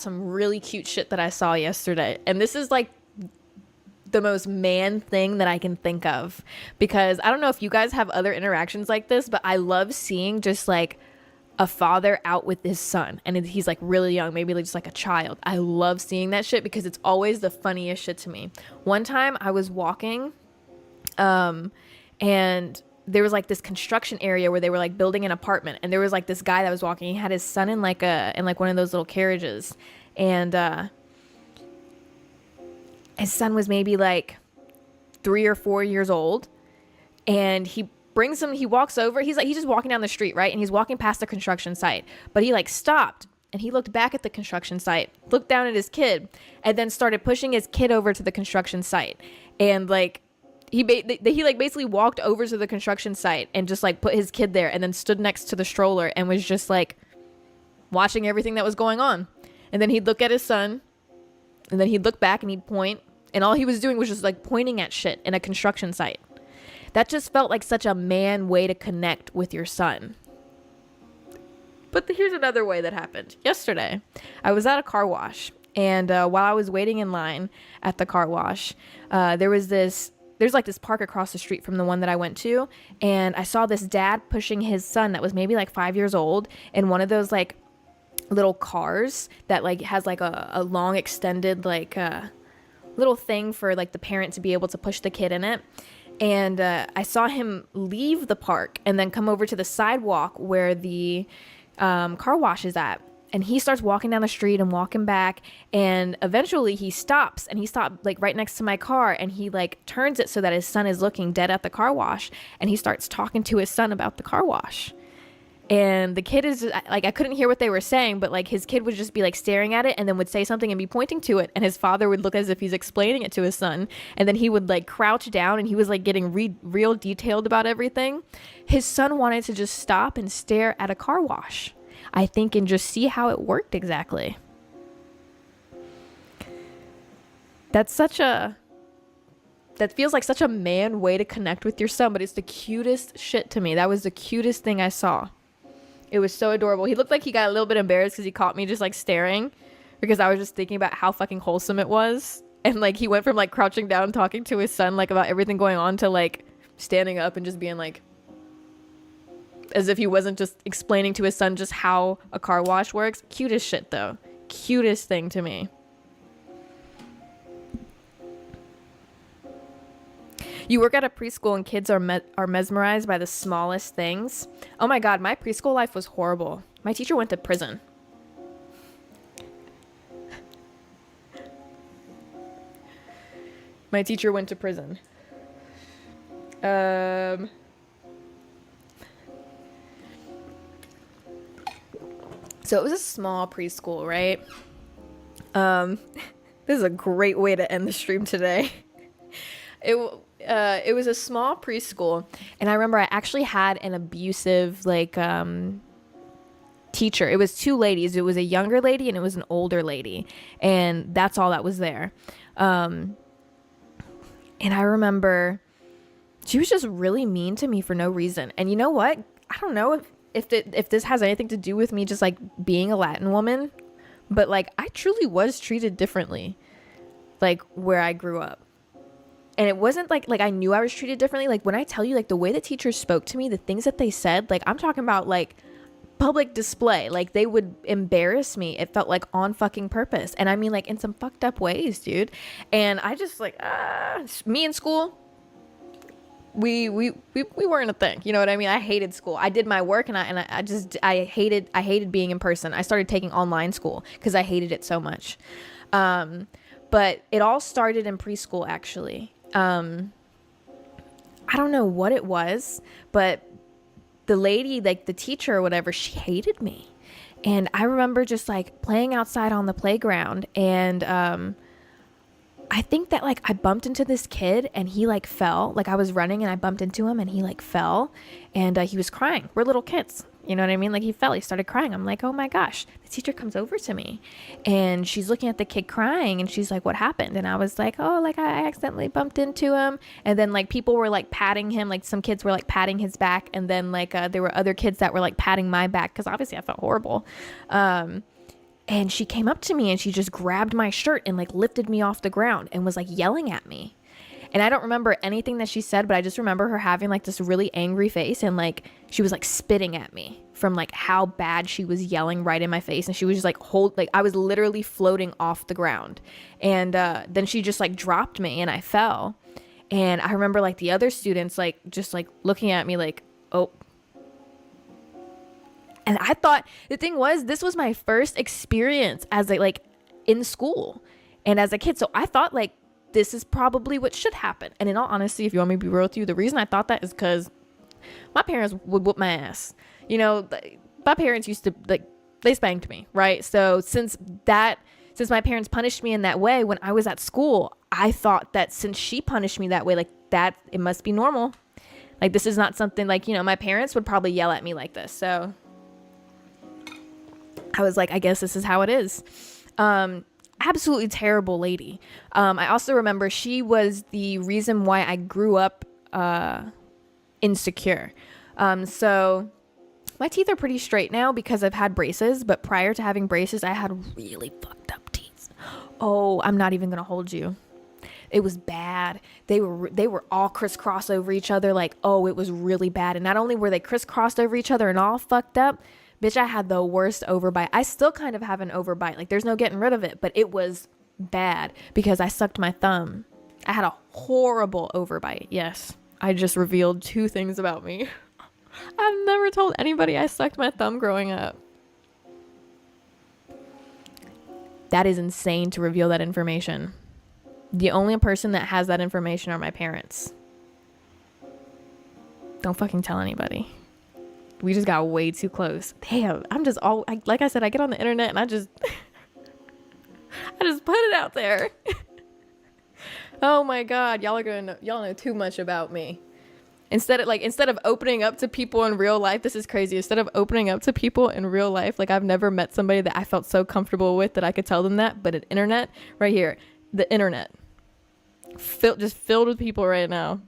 some really cute shit that I saw yesterday. And this is like the most man thing that I can think of, because I don't know if you guys have other interactions like this, but I love seeing just like a father out with his son, and he's like really young, maybe like just like a child. I love seeing that shit because it's always the funniest shit to me. One time I was walking, and there was like this construction area where they were like building an apartment, and there was like this guy that was walking. He had his son in like one of those little carriages, and his son was maybe like 3 or 4 years old, and he walks over, he's just walking down the street, right? And he's walking past the construction site, but he like stopped and he looked back at the construction site, looked down at his kid, and then started pushing his kid over to the construction site. And like he like basically walked over to the construction site and just like put his kid there, and then stood next to the stroller and was just like watching everything that was going on. And then he'd look at his son, and then he'd look back and he'd point, and all he was doing was just like pointing at shit in a construction site. That just felt like such a man way to connect with your son. But here's another way that happened. Yesterday, I was at a car wash, and while I was waiting in line at the car wash, there's like this park across the street from the one that I went to, and I saw this dad pushing his son that was maybe like 5 years old in one of those like little cars that like has like a long extended like little thing for like the parent to be able to push the kid in it. And I saw him leave the park and then come over to the sidewalk where the car wash is at. And he starts walking down the street and walking back. And eventually he stops, and he stopped like right next to my car. And he like turns it so that his son is looking dead at the car wash. And he starts talking to his son about the car wash. And the kid is like, I couldn't hear what they were saying, but like his kid would just be like staring at it and then would say something and be pointing to it. And his father would look as if he's explaining it to his son. And then he would like crouch down, and he was like getting real detailed about everything. His son wanted to just stop and stare at a car wash, I think, and just see how it worked exactly. That feels like such a man way to connect with your son, but it's the cutest shit to me. That was the cutest thing I saw. It was so adorable. He looked like he got a little bit embarrassed because he caught me just like staring, because I was just thinking about how fucking wholesome it was. And like he went from like crouching down talking to his son like about everything going on to like standing up and just being like, as if he wasn't just explaining to his son just how a car wash works. Cutest shit though. Cutest thing to me. You work at a preschool and kids are mesmerized by the smallest things. Oh my God, my preschool life was horrible. My teacher went to prison. My teacher went to prison. So it was a small preschool, right? This is a great way to end the stream today. It was a small preschool, and I remember I actually had an abusive like teacher. It was two ladies. It was a younger lady and it was an older lady, and that's all that was there. And I remember she was just really mean to me for no reason. And you know what? I don't know if this has anything to do with me just like being a Latin woman, but like I truly was treated differently like where I grew up. And it wasn't like I knew I was treated differently. Like when I tell you like the way that teachers spoke to me, the things that they said, like I'm talking about like public display. Like they would embarrass me. It felt like on fucking purpose. And I mean like in some fucked up ways, dude. And I just like, me in school, we weren't a thing. You know what I mean? I hated school. I did my work, and I hated being in person. I started taking online school because I hated it so much. But it all started in preschool, actually. I don't know what it was, but the lady, like the teacher or whatever, she hated me. And I remember just like playing outside on the playground, and I think that like I bumped into this kid and he like fell. Like I was running and I bumped into him and he like fell, and he was crying. We're little kids. You know what I mean? Like he fell, he started crying. I'm like, oh my gosh. The teacher comes over to me and she's looking at the kid crying, and she's like, what happened? And I was like, oh, like I accidentally bumped into him. And then like people were like patting him, like some kids were like patting his back. And then like there were other kids that were like patting my back because obviously I felt horrible. And she came up to me and she just grabbed my shirt and like lifted me off the ground and was like yelling at me. And I don't remember anything that she said, but I just remember her having like this really angry face, and like she was like spitting at me from like how bad she was yelling right in my face. And she was just like I was literally floating off the ground. And then she just like dropped me and I fell. And I remember like the other students like just like looking at me like, oh. And I thought, the thing was, this was my first experience as like in school and as a kid. So I thought like, this is probably what should happen. And in all honesty, if you want me to be real with you, the reason I thought that is because my parents would whoop my ass. You know, my parents used to, like, they spanked me, right? So since my parents punished me in that way when I was at school, I thought that since she punished me that way, like that, it must be normal. Like, this is not something like, you know, my parents would probably yell at me like this. So I was like, I guess this is how it is. Absolutely terrible lady. I also remember she was the reason why I grew up insecure. So my teeth are pretty straight now because I've had braces, but prior to having braces, I had really fucked up teeth. Oh, I'm not even gonna hold you. It was bad. They were all crisscross over each other. Like, oh, it was really bad. And not only were they crisscrossed over each other and all fucked up, bitch, I had the worst overbite. I still kind of have an overbite. Like, there's no getting rid of it, but it was bad because I sucked my thumb. I had a horrible overbite. Yes, I just revealed 2 things about me. I've never told anybody I sucked my thumb growing up. That is insane to reveal that information. The only person that has that information are my parents. Don't fucking tell anybody. We just got way too close. Damn, like I said, I get on the internet and I just put it out there. Oh my God, y'all know too much about me. Instead of opening up to people in real life, this is crazy. Instead of opening up to people in real life, like I've never met somebody that I felt so comfortable with that I could tell them that. But at internet, right here, the internet, just filled with people right now.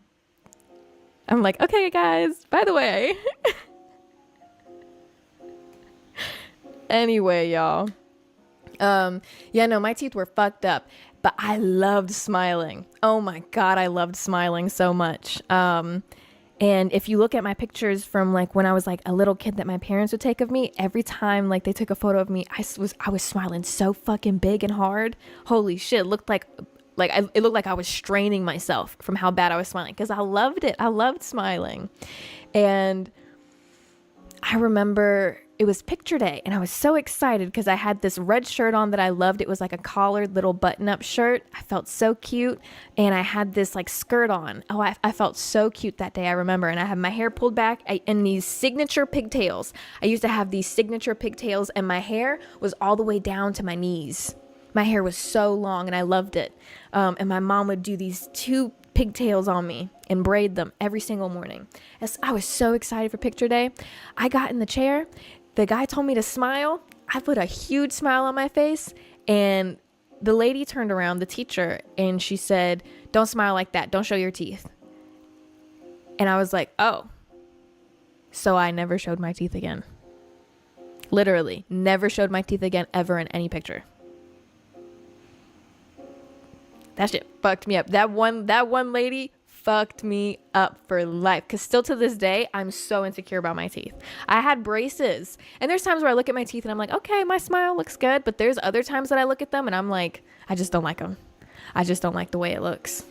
I'm like, okay, guys, by the way. Anyway, y'all. Yeah, no, my teeth were fucked up, but I loved smiling. Oh my God, I loved smiling so much. And if you look at my pictures from like when I was like a little kid that my parents would take of me, every time like they took a photo of me, I was smiling so fucking big and hard. Holy shit, it looked like it looked like I was straining myself from how bad I was smiling because I loved it. I loved smiling. And I remember it was picture day and I was so excited because I had this red shirt on that I loved. It was like a collared little button-up shirt. I felt so cute. And I had this like skirt on. Oh, I felt so cute that day, I remember. And I had my hair pulled back and these signature pigtails. I used to have these signature pigtails and my hair was all the way down to my knees. My hair was so long and I loved it. And my mom would do these 2 pigtails on me and braid them every single morning. I was so excited for picture day. I got in the chair. The guy told me to smile. I put a huge smile on my face, and the lady turned around, the teacher, and she said, "Don't smile like that. Don't show your teeth." And I was like, oh. So I never showed my teeth again. Literally, never showed my teeth again ever in any picture. That shit fucked me up. That one lady fucked me up for life. Because still to this day, I'm so insecure about my teeth. I had braces. And there's times where I look at my teeth and I'm like, okay, my smile looks good. But there's other times that I look at them and I'm like, I just don't like them. I just don't like the way it looks.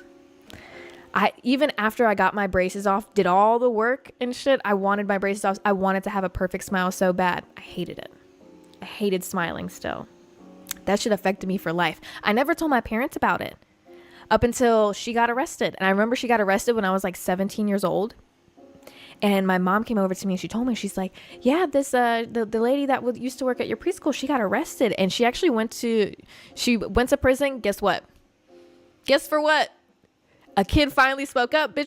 Even after I got my braces off, did all the work and shit, I wanted my braces off. I wanted to have a perfect smile so bad. I hated it. I hated smiling still. That shit affected me for life. I never told my parents about it. Up until she got arrested. And I remember she got arrested when I was like 17 years old. And my mom came over to me and she told me, she's like, yeah, this the lady that used to work at your preschool, she got arrested. And she actually went to prison. Guess what? Guess for what? A kid finally spoke up. Bitch,